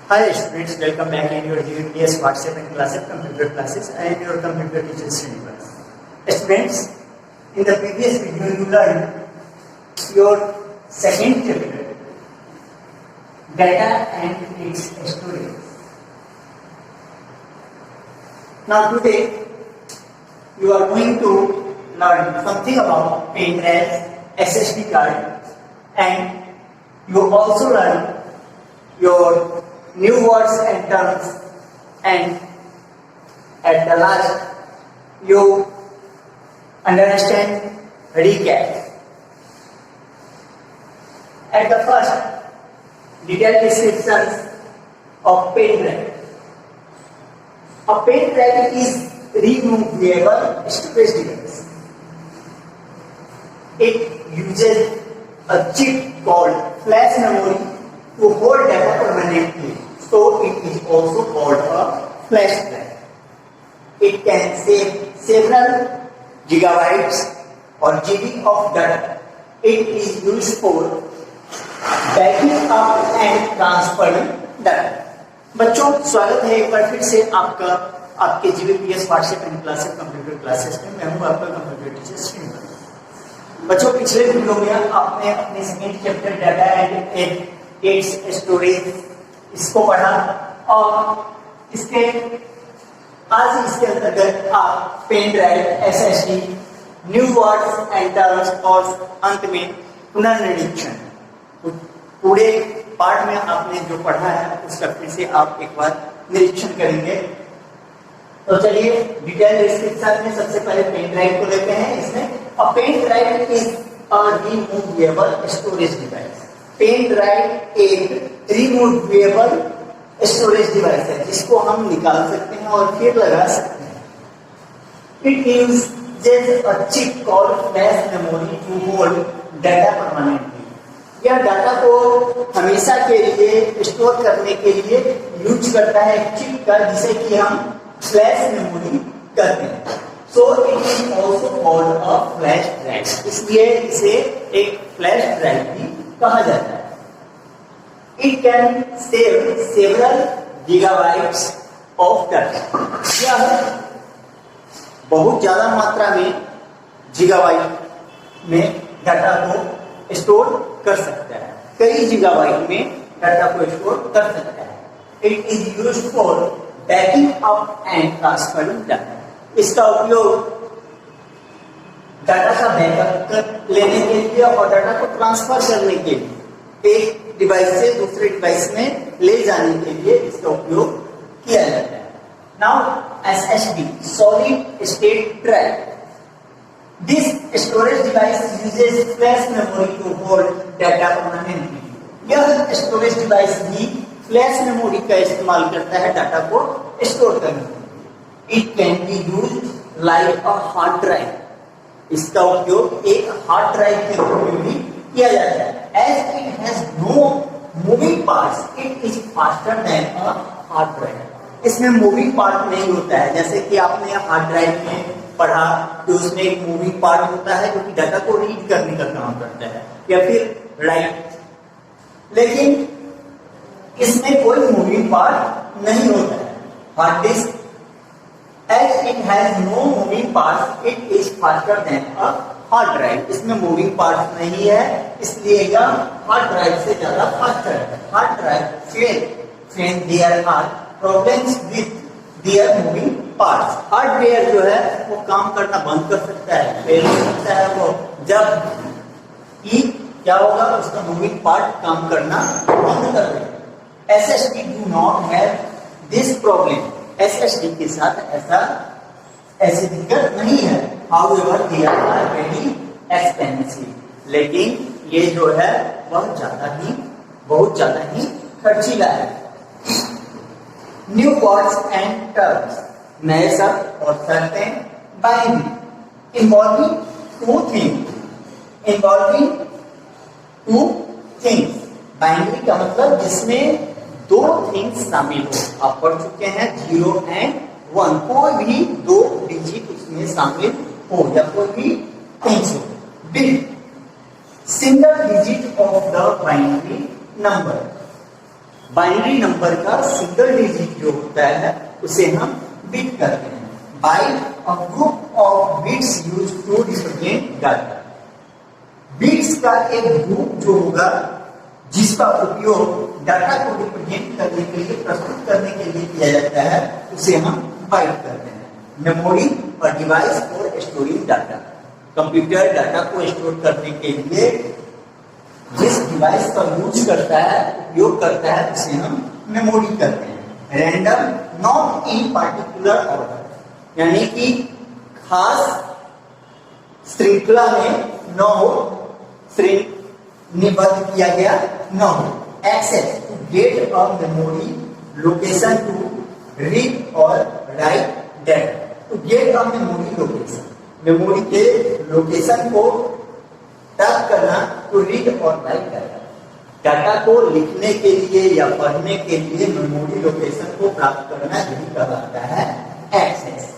Hi students, welcome back in your GPS WhatsApp and ClassApp computer classes. I am your computer teacher Srinivas. Students, in the previous video you learned your second chapter, data and its storage. Now today you are going to learn something about pen drive, SSD card, and you also learn your new words and terms, and at the last you understand recap. At the first, detailed descriptions of pen drive. A pen drive is removable storage device. It uses a chip called flash memory to hold data permanently. So it is also called a flash drive. It can save several gigabytes or GB of data. It is used for backing up and transferring data. बच्चों स्वागत है एक बार फिर से आपके GPS WhatsApp and classes computer classes में। मैं हूं आपका कंप्यूटर टीचर श्रीनिवास। बच्चों पिछले वीडियो में आपने अपने second chapter data and its storage इसको पढ़ा और आज इसके अंतर्गत आप pen drive, SSD, new words and terms और अंत में पुनर्निरीक्षण, पूरे पार्ट में आपने जो पढ़ा है उसका फिर से आप एक बार निरीक्षण करेंगे। तो चलिए डिटेल डिस्क्रिप्शन में सबसे पहले पेन ड्राइव को लेते हैं। इसमें a pen drive is a removable storage device. Pen drive एक रिमूवेबल स्टोरेज डिवाइस है जिसको हम निकाल सकते हैं और फिर लगा सकते हैं। It uses a chip called flash memory to hold data permanently. यह डाटा को हमेशा के लिए स्टोर करने के लिए यूज करता है चिप का, जिसे कि हम फ्लैश मेमोरी कहते हैं। So it is also called a flash drive, इसलिए इसे एक फ्लैश ड्राइव भी कहा जाता है। It can save several gigabytes of data. यह बहुत ज्यादा मात्रा में गीगाबाइट में डाटा को स्टोर कर सकता है, कई गीगाबाइट में डाटा को स्टोर कर सकता है। It is used for banking up and transferring data. इसका उपयोग डाटा का बैकअप लेने के लिए और डाटा को ट्रांसफर करने के लिए, एक डिवाइस से दूसरे डिवाइस में ले जाने के लिए इसका उपयोग किया जाता है। Now SSD, solid state drive. This storage device uses flash memory to hold data permanently। यह स्टोरेज डिवाइस भी फ्लैश मेमोरी का इस्तेमाल करता है डाटा को स्टोर करने के लिए। It can be used like a hard drive. इसका उपयोग एक हार्ड ड्राइव के रूप में भी किया जाता है। As it has no moving parts, it is faster than a hard drive. इसमें मूविंग पार्ट नहीं होता है, जैसे कि आपने हार्ड ड्राइव में पढ़ा कि उसमें एक मूविंग पार्ट होता है जो कि डाटा को रीड करने का काम करता है या फिर राइट, लेकिन इसमें कोई मूविंग पार्ट नहीं होता है। Hard disk as it has no moving part, it is faster than a hard drive. इसमें मूविंग पार्ट नहीं है, इसलिए यह हार्ड ड्राइव से ज्यादा फास्टर है। Hard drive fail there are problems with their moving parts. Hardware जो है वो काम करना बंद कर सकता है, फेल हो सकता है वो जब कि क्या होगा, उसका मूविंग पार्ट काम करना बंद कर देगा। SSD do not have this problem. SSD के साथ ऐसी दिक्कत नहीं है। However they are very expensive, लेकिन ये जो है वह बहुत ज्यादा ही खर्चीला है। न्यू वर्ड्स एंड टर्म्स, नए शब्द और शर्तें। Binary, involving two things. Binary का मतलब जिसमें दो थिंग्स शामिल हो। आप पढ़ चुके हैं 0 एंड 1, कोई भी दो डिजिट उसमें शामिल हो या कोई भी थिंग्स हो। Bit, single digit of the binary number। Binary number का सिंगल डिजिट जो होता है उसे हम बिट करते हैं। Byte a group of bits use to represent data. Bits का एक ग्रुप जो होगा जिसका उपयोग डाटा को रिप्रेजेंट करने के लिए, प्रस्तुत करने के लिए किया जाता है, उसे हम बाइट करते हैं। मेमोरी और device for storing data. Computer data को स्टोर करने के लिए जिस डिवाइस का यूज करता है, उपयोग करता है, उसे हम मेमोरी करते हैं। Random, not in particular order, यानी कि खास श्रृंखला में न हो, श्रेणीबद्ध किया गया न हो। Access, to get a memory location to read और write data. To get a memory location, memory के लोकेशन को टैप करना, टू रीड और राइट डाटा। डाटा को लिखने के लिए या पढ़ने के लिए मेमोरी लोकेशन को प्राप्त करना यही कहलाता है access.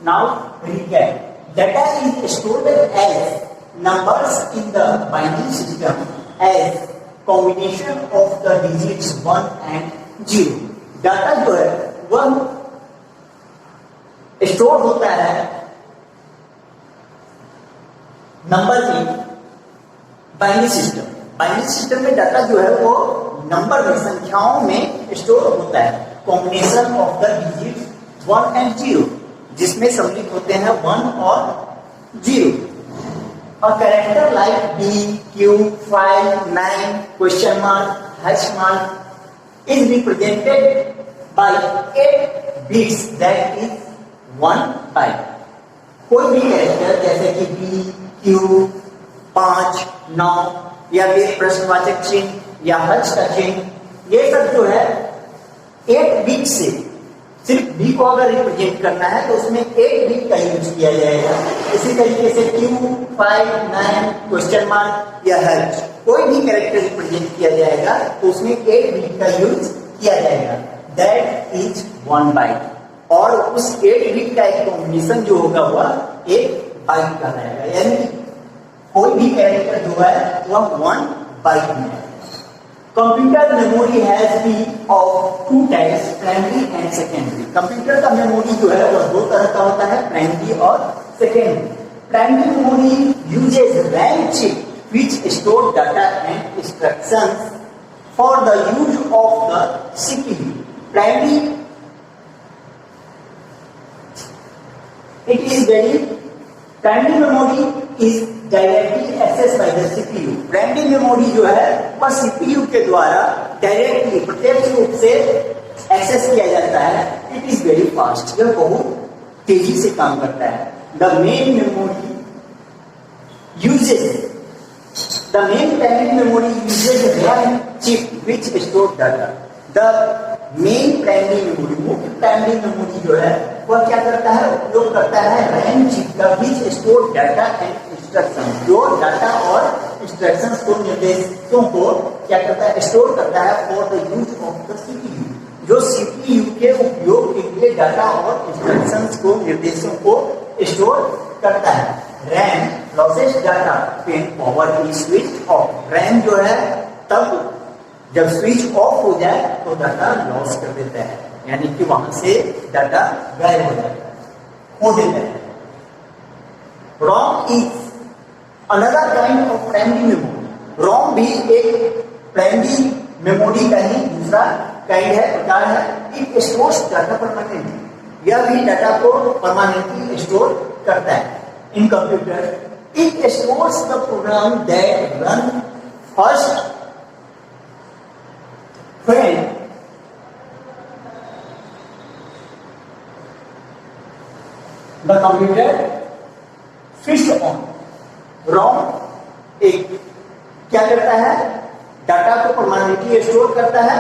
Now recap, data is stored as numbers in the binary system as combination of the digits 1 and 0। Data जो है वह स्टोर होता है नंबर में बाइनरी सिस्टम। बाइनरी सिस्टम में डाटा जो है वो नंबर में, संख्याओं में स्टोर होता है। Combination of the digits 1 and 0, जिसमें सम्मिलित होते हैं 1 और 0। A character like B, Q, 5, 9, question mark, hash mark is represented by 8 bits, that is 1 byte। कोई भी कैरेक्टर जैसे कि B, Q, 5, 9 या फिर प्रश्नवाचक चिन्ह या हर्ष का चिन्ह, ये सब जो है 8 बिट से, सिर्फ बी को अगर रिप्रेजेंट करना है तो उसमें 8 बिट का यूज किया जाएगा। इसी तरीके से Q, 5, 9, क्वेश्चन मार्क या हर्ष, कोई भी कैरेक्टर रिप्रेजेंट किया जाएगा तो उसमें 8 बिट का यूज किया जाएगा। दैट इज 1 बाइट, और उस 8 बिट का एक कॉम्बिनेशन जो होगा वह एक बाइट का रहेगा, यानी कोई भी कैरेक्टर जो है वह 1 बाइट में है। Computer memory has been of 2 types, primary and secondary. Computer का मेमोरी जो है वह 2 तरह का होता है, प्राइमरी और secondary. Primary memory uses RAM chip which store data and instructions for the use of the CPU. Primary primary memory is directly access by the CPU. Primary memory जो है वह सीपीयू के द्वारा डायरेक्टली, प्रत्यक्ष रूप से access किया जाता है। इट इज वेरी फास्ट, यह बहुत तेजी से काम करता है। The main memory uses the main primary memory uses RAM chip which store data. The main primary memory, मुख्य प्राइमरी मेमोरी जो है वह क्या करता है, उपयोग करता है रैम चिप का, which store data and instruction, जो डाटा और इंस्ट्रक्शंस को, निर्देशों को क्या करता है, स्टोर करता है for the use of the CPU, जो सीपीयू के उपयोग के लिए डाटा और इंस्ट्रक्शंस को, निर्देशों को स्टोर करता है। RAM losses data when power is switch off. RAM जो है तब जब स्विच ऑफ हो जाए तो डाटा लॉस कर देता है, यानी कि वहां से डाटा गायब हो जाता है, खो देता है। ROM is another kind of primary memory. ROM भी एक प्राइमरी मेमोरी का ही दूसरा काइंड है, प्रकार है। इट स्टोर्स डाटा परमानेंटली, यह भी डाटा को परमानेंटली स्टोर करता है। In computer it stores the program that run first when the computer switched on। ROM एक क्या करता है, डाटा को परमानेंटली स्टोर करता है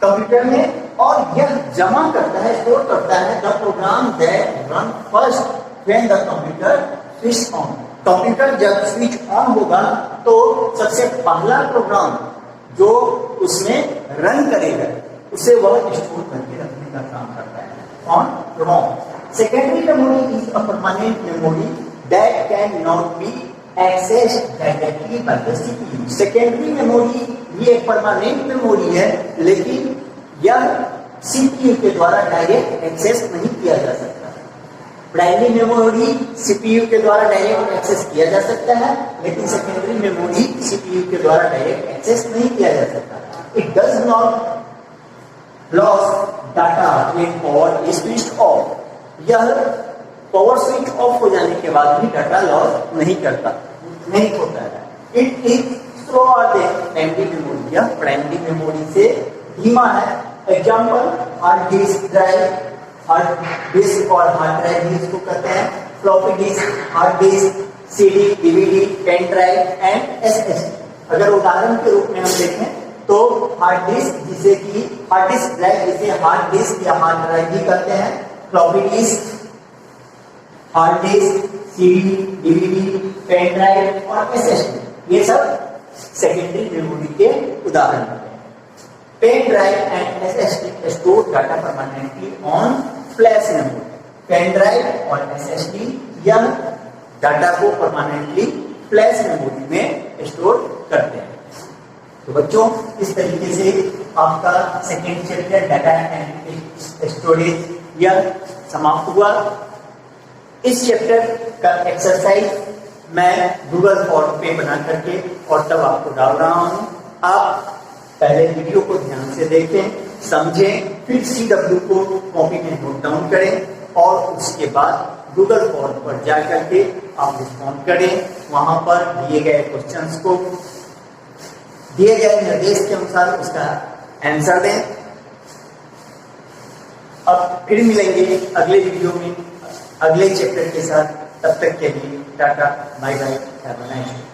कंप्यूटर में, और यह जमा करता है, स्टोर करता है the program that run first when the computer switch on. Computer जब स्विच ऑन होगा तो सबसे पहला प्रोग्राम जो उसमें रन करेगा उसे वह स्टोर करके रखने का काम करता है on ROM. Secondary memory is a permanent memory that can not be accessed directly by the CPU। Secondary memory ये एक परमानेंट मेमोरी है, लेकिन यह सीपीयू के द्वारा डायरेक्ट एक्सेस नहीं किया जा सकता। प्राइमरी मेमोरी सीपीयू के द्वारा डायरेक्ट एक्सेस किया जा सकता है, लेकिन सेकेंडरी मेमोरी सीपीयू के द्वारा डायरेक्ट एक्सेस नहीं किया जा सकता। It does not loss data when power is switched off। यह पावर स्विच ऑफ हो जाने के बाद भी डाटा लॉस नहीं करता, नहीं होता है। It is slower than primary memory. यह प्राइमरी मेमोरी से धीमा है। Example hard disk drive, hard disk और हार्ड ड्राइव जिसको कहते हैं, floppy disk, hard disk, CD, DVD, pen drive and SSD. अगर उदाहरण के रूप में हम देखें तो हार्ड डिस्क जिसे कि हार्ड डिस्क ड्राइव जिसे हार्ड डिस्क या हार्ड ड्राइव भी कहते हैं, floppy disk, hard disk, CD, DVD, pen drive और एसएसडी, ये सब सेकेंडरी मेमोरी के उदाहरण हैं। Pen drive and SSD store data permanently on flash memory. Pen drive और एसएसडी यह डाटा को परमानेंटली फ्लैश मेमोरी में स्टोर करते हैं। तो बच्चों, इस तरीके से आपका second chapter data and storage यह समाप्त हुआ। इस चैप्टर का एक्सरसाइज मैं गूगल फॉर्म पे बना करके और तब आपको डाल रहा हूं। आप पहले वीडियो को ध्यान से देखें, समझें, फिर CW को कॉपी में नोट डाउन करें और उसके बाद गूगल फॉर्म पर जा करके आप रिस्पॉन्ड करें। वहां पर दिए गए क्वेश्चंस को दिए गए निर्देश के अनुसार उसका आंसर दें। अब फिर मिलेंगे अगले वीडियो में अगले चैप्टर के साथ। तब तक के लिए tata, bye bye, have a nice day.